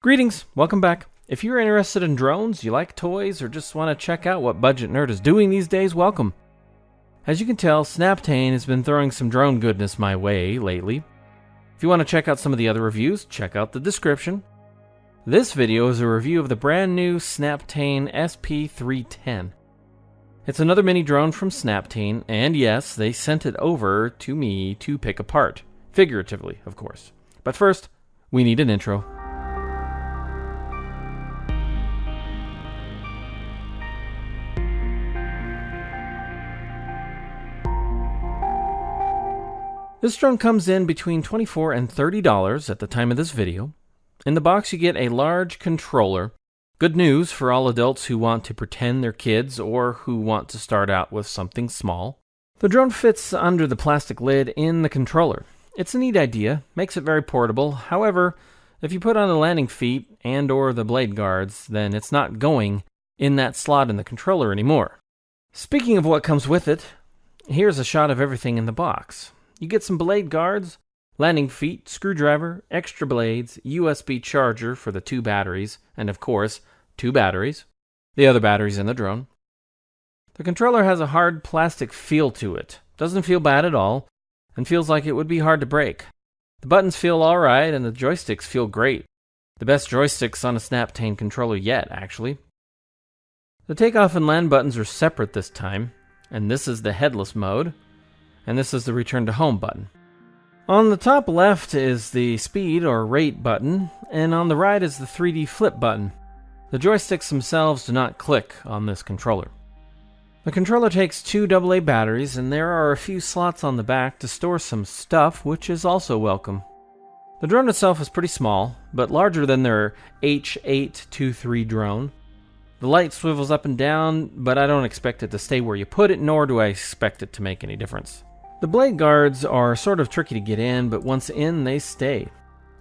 Greetings, welcome back. If you're interested in drones, you like toys, or just want to check out what Budget Nerd is doing these days, welcome. As you can tell, Snaptain has been throwing some drone goodness my way lately. If you want to check out some of the other reviews, check out the description. This video is a review of the brand new Snaptain SP310. It's another mini drone from Snaptain, and yes, they sent it over to me to pick apart. Figuratively, of course. But first, we need an intro. This drone comes in between $24 and $30 at the time of this video. In the box you get a large controller. Good news for all adults who want to pretend they're kids or who want to start out with something small. The drone fits under the plastic lid in the controller. It's a neat idea, makes it very portable. However, if you put on the landing feet and or the blade guards, then it's not going in that slot in the controller anymore. Speaking of what comes with it, here's a shot of everything in the box. You get some blade guards, landing feet, screwdriver, extra blades, USB charger for the 2 batteries, and of course, 2 batteries. The other batteries in the drone. The controller has a hard plastic feel to it. Doesn't feel bad at all, and feels like it would be hard to break. The buttons feel alright, and the joysticks feel great. The best joysticks on a Snaptain controller yet, actually. The takeoff and land buttons are separate this time, and this is the headless mode. And this is the return to home button. On the top left is the speed or rate button, and on the right is the 3D flip button. The joysticks themselves do not click on this controller. The controller takes 2 AA batteries, and there are a few slots on the back to store some stuff, which is also welcome. The drone itself is pretty small, but larger than their H823 drone. The light swivels up and down, but I don't expect it to stay where you put it, nor do I expect it to make any difference. The blade guards are sort of tricky to get in, but once in, they stay.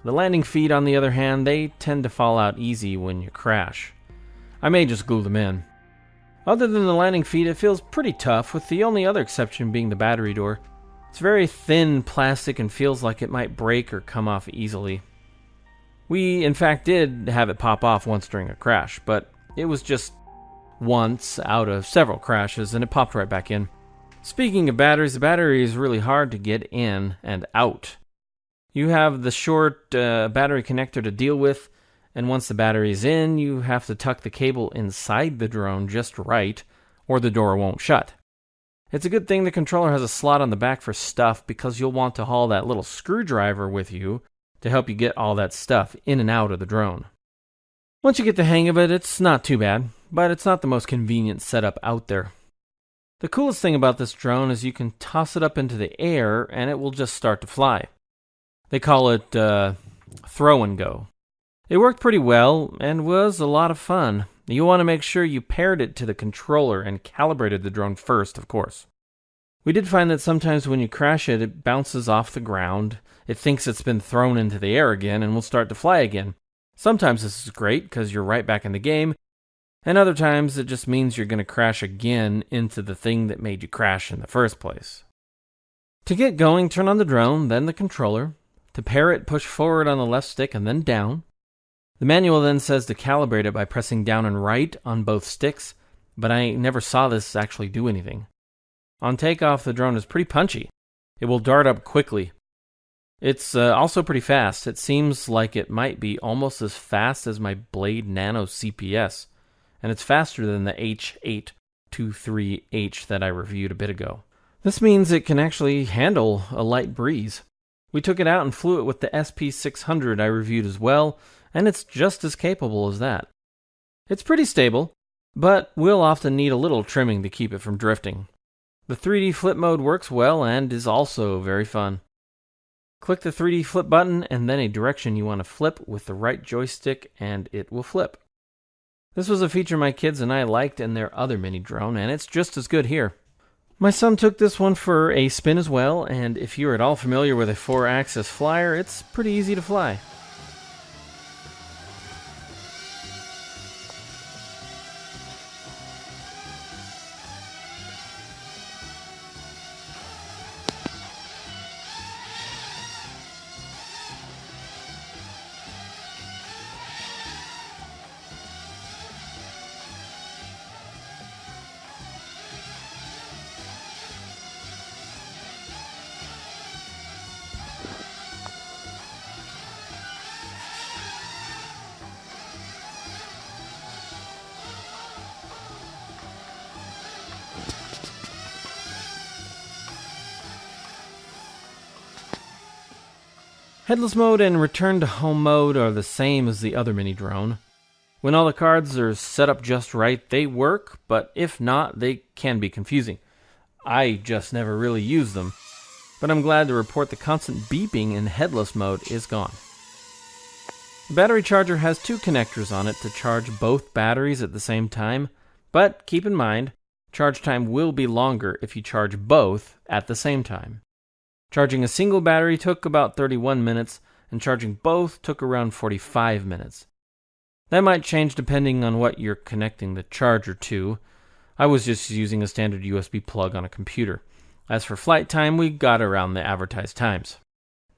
The landing feet, on the other hand, they tend to fall out easy when you crash. I may just glue them in. Other than the landing feet, it feels pretty tough, with the only other exception being the battery door. It's very thin plastic and feels like it might break or come off easily. We, in fact, did have it pop off once during a crash, but it was just once out of several crashes, and it popped right back in. Speaking of batteries, the battery is really hard to get in and out. You have the short battery connector to deal with, and once the battery is in, you have to tuck the cable inside the drone just right, or the door won't shut. It's a good thing the controller has a slot on the back for stuff, because you'll want to haul that little screwdriver with you to help you get all that stuff in and out of the drone. Once you get the hang of it, it's not too bad, but it's not the most convenient setup out there. The coolest thing about this drone is you can toss it up into the air and it will just start to fly. They call it throw and go. It worked pretty well and was a lot of fun. You want to make sure you paired it to the controller and calibrated the drone first, of course. We did find that sometimes when you crash it, it bounces off the ground. It thinks it's been thrown into the air again and will start to fly again. Sometimes this is great because you're right back in the game. And other times, it just means you're going to crash again into the thing that made you crash in the first place. To get going, turn on the drone, then the controller. To pair it, push forward on the left stick and then down. The manual then says to calibrate it by pressing down and right on both sticks, but I never saw this actually do anything. On takeoff, the drone is pretty punchy. It will dart up quickly. It's also pretty fast. It seems like it might be almost as fast as my Blade Nano CPS. And it's faster than the H823H that I reviewed a bit ago. This means it can actually handle a light breeze. We took it out and flew it with the SP600 I reviewed as well, and it's just as capable as that. It's pretty stable, but will often need a little trimming to keep it from drifting. The 3D flip mode works well and is also very fun. Click the 3D flip button and then a direction you want to flip with the right joystick and it will flip. This was a feature my kids and I liked in their other mini drone, and it's just as good here. My son took this one for a spin as well, and if you're at all familiar with a 4-axis flyer, it's pretty easy to fly. Headless mode and return to home mode are the same as the other mini drone. When all the cards are set up just right, they work, but if not, they can be confusing. I just never really use them, but I'm glad to report the constant beeping in headless mode is gone. The battery charger has 2 connectors on it to charge both batteries at the same time, but keep in mind, charge time will be longer if you charge both at the same time. Charging a single battery took about 31 minutes, and charging both took around 45 minutes. That might change depending on what you're connecting the charger to. I was just using a standard USB plug on a computer. As for flight time, we got around the advertised times.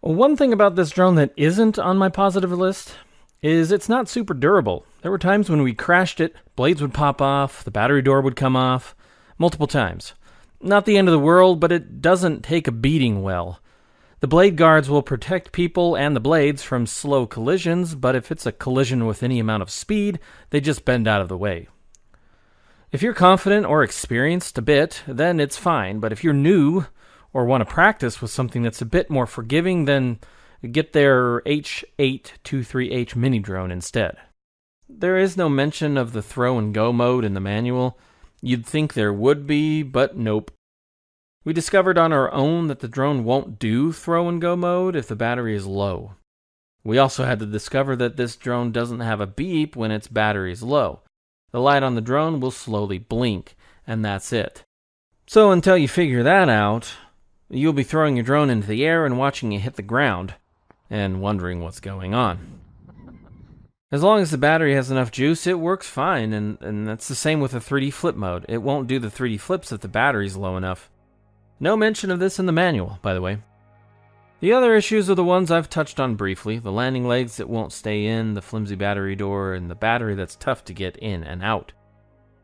One thing about this drone that isn't on my positive list is it's not super durable. There were times when we crashed it, blades would pop off, the battery door would come off, multiple times. Not the end of the world, but it doesn't take a beating well. The blade guards will protect people and the blades from slow collisions, but if it's a collision with any amount of speed, they just bend out of the way. If you're confident or experienced a bit, then it's fine, but if you're new or want to practice with something that's a bit more forgiving, then get their H823H mini drone instead. There is no mention of the throw and go mode in the manual. You'd think there would be, but nope. We discovered on our own that the drone won't do throw and go mode if the battery is low. We also had to discover that this drone doesn't have a beep when its battery is low. The light on the drone will slowly blink, and that's it. So until you figure that out, you'll be throwing your drone into the air and watching it hit the ground, and wondering what's going on. As long as the battery has enough juice, it works fine, and that's the same with the 3D flip mode. It won't do the 3D flips if the battery's low enough. No mention of this in the manual, by the way. The other issues are the ones I've touched on briefly: the landing legs that won't stay in, the flimsy battery door, and the battery that's tough to get in and out.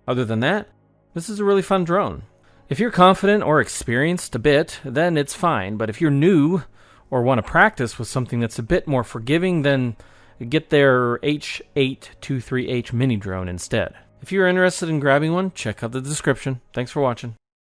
Other than that, this is a really fun drone. If you're confident or experienced a bit, then it's fine, but if you're new or want to practice with something that's a bit more forgiving, then get their H823H mini drone instead. If you're interested in grabbing one, check out the description. Thanks for watching.